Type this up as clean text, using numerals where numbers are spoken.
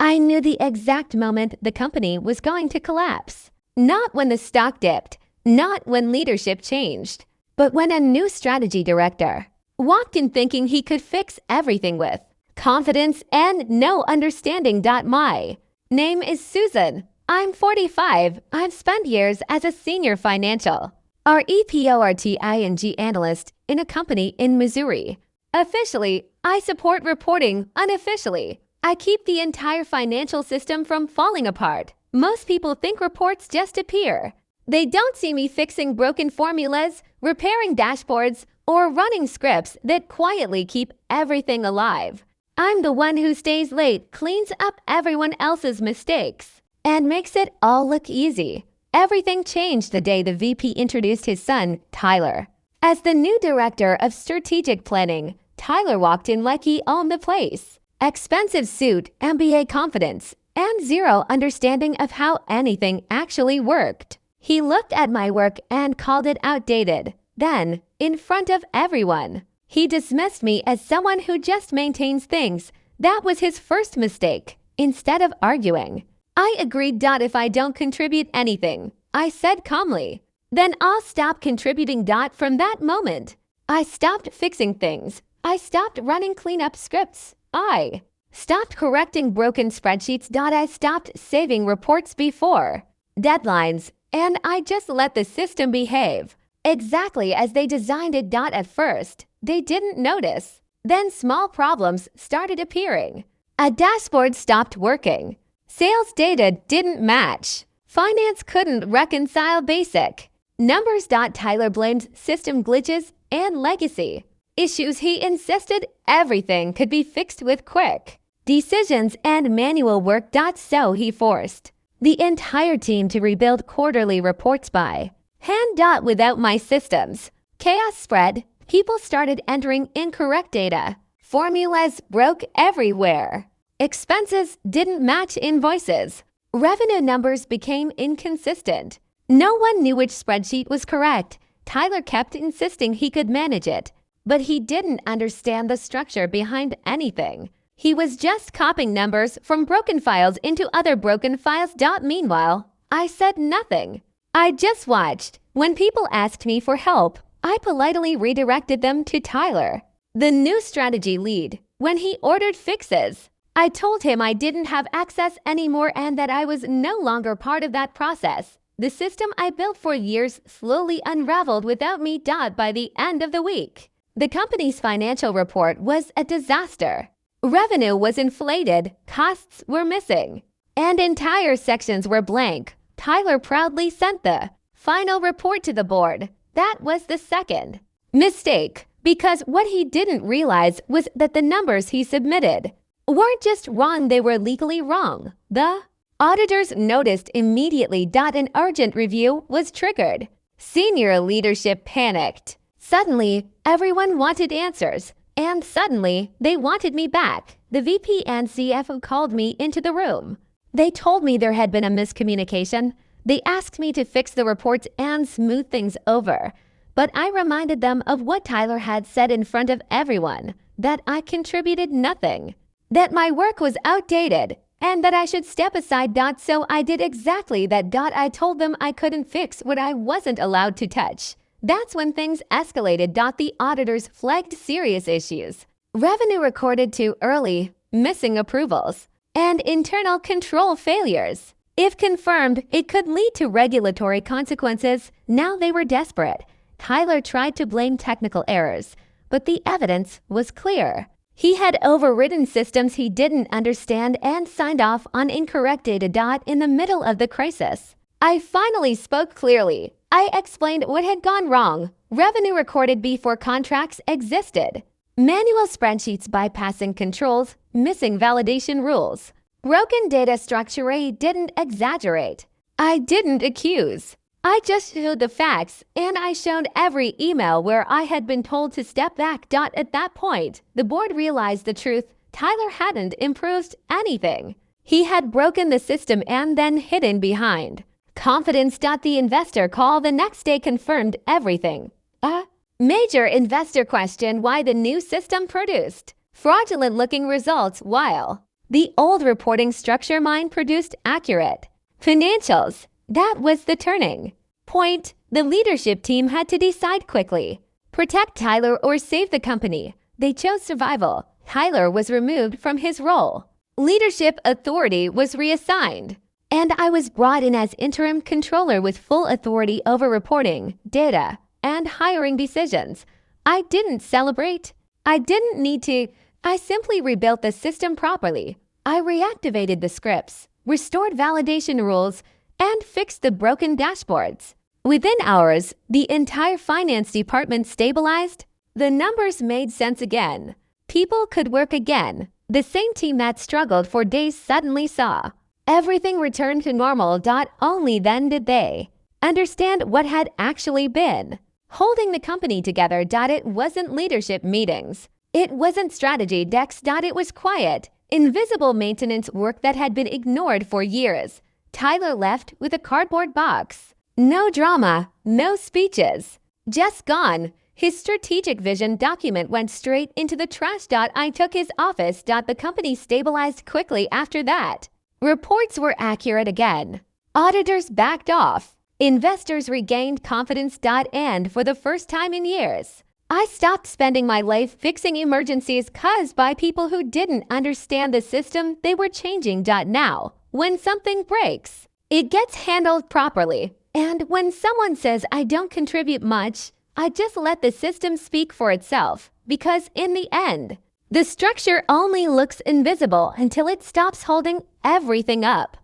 I knew the exact moment the company was going to collapse. Not when the stock dipped, not when leadership changed, but when a new strategy director walked in thinking he could fix everything with confidence and no understanding. My name is Susan. I'm 45. I've spent years as a senior financial reporting analyst in a company in Missouri. Officially, I support reporting. Unofficially, I keep the entire financial system from falling apart. Most people think reports just appear. They don't see me fixing broken formulas, repairing dashboards, or running scripts that quietly keep everything alive. I'm the one who stays late, cleans up everyone else's mistakes, and makes it all look easy. Everything changed the day the VP introduced his son, Tyler. As the new director of strategic planning, Tyler walked in like he owned the place. Expensive suit, MBA confidence, and zero understanding of how anything actually worked. He looked at my work and called it outdated. Then, in front of everyone, he dismissed me as someone who just maintains things. That was his first mistake. Instead of arguing, I agreed. If I don't contribute anything, I said calmly, then I'll stop contributing. From that moment, I stopped fixing things. I stopped running cleanup scripts. I stopped correcting broken spreadsheets. I stopped saving reports before deadlines, and I just let the system behave exactly as they designed it. At first, they didn't notice. Then small problems started appearing. A dashboard stopped working. Sales data didn't match. Finance couldn't reconcile basic numbers. Tyler blamed system glitches and legacy issues. He insisted everything could be fixed with quick decisions and manual work. So he forced the entire team to rebuild quarterly reports by hand. Without my systems, chaos spread. People started entering incorrect data. Formulas broke everywhere. Expenses didn't match invoices. Revenue numbers became inconsistent. No one knew which spreadsheet was correct. Tyler kept insisting he could manage it, but he didn't understand the structure behind anything. He was just copying numbers from broken files into other broken files. Meanwhile, I said nothing. I just watched. When people asked me for help, I politely redirected them to Tyler, the new strategy lead. When he ordered fixes, I told him I didn't have access anymore and that I was no longer part of that process. The system I built for years slowly unraveled without me. By the end of the week, the company's financial report was a disaster. Revenue was inflated, costs were missing, and entire sections were blank. Tyler proudly sent the final report to the board. That was the second mistake, because what he didn't realize was that the numbers he submitted weren't just wrong, they were legally wrong. The auditors noticed immediately. An urgent review was triggered. Senior leadership panicked. Suddenly, everyone wanted answers, and suddenly, they wanted me back. The VP and CFO called me into the room. They told me there had been a miscommunication. They asked me to fix the reports and smooth things over. But I reminded them of what Tyler had said in front of everyone, that I contributed nothing, that my work was outdated, and that I should step aside. So I did exactly that. I told them I couldn't fix what I wasn't allowed to touch. That's when things escalated. The auditors flagged serious issues. Revenue recorded too early, missing approvals, and internal control failures. If confirmed, it could lead to regulatory consequences. Now they were desperate. Tyler tried to blame technical errors, but the evidence was clear. He had overridden systems he didn't understand and signed off on incorrect data. In the middle of the crisis, I finally spoke clearly. I explained what had gone wrong. Revenue recorded before contracts existed. Manual spreadsheets bypassing controls, missing validation rules. Broken data structure. I didn't exaggerate. I didn't accuse. I just showed the facts, and I showed every email where I had been told to step back. At that point, the board realized the truth. Tyler hadn't improved anything. He had broken the system and then hidden behind confidence. The investor call the next day confirmed everything. A major investor questioned why the new system produced fraudulent-looking results while The old reporting structure mine produced accurate financials. That was the turning point. The leadership team had to decide quickly. Protect Tyler or save the company. They chose survival. Tyler was removed from his role. Leadership authority was reassigned. And I was brought in as interim controller with full authority over reporting, data, and hiring decisions. I didn't celebrate. I didn't need to. I simply rebuilt the system properly. I reactivated the scripts, restored validation rules, and fixed the broken dashboards. Within hours, the entire finance department stabilized. The numbers made sense again. People could work again. The same team that struggled for days suddenly saw everything returned to normal. Only then did they understand what had actually been holding the company together. It wasn't leadership meetings. It wasn't strategy decks. It was quiet, invisible maintenance work that had been ignored for years. Tyler left with a cardboard box. No drama, no speeches. Just gone. His strategic vision document went straight into the trash. I took his office. The company stabilized quickly after that. Reports were accurate again. Auditors backed off. Investors regained confidence. And for the first time in years, I stopped spending my life fixing emergencies caused by people who didn't understand the system they were changing. Now, when something breaks, it gets handled properly. And when someone says I don't contribute much, I just let the system speak for itself. Because in the end, the structure only looks invisible until it stops holding everything up.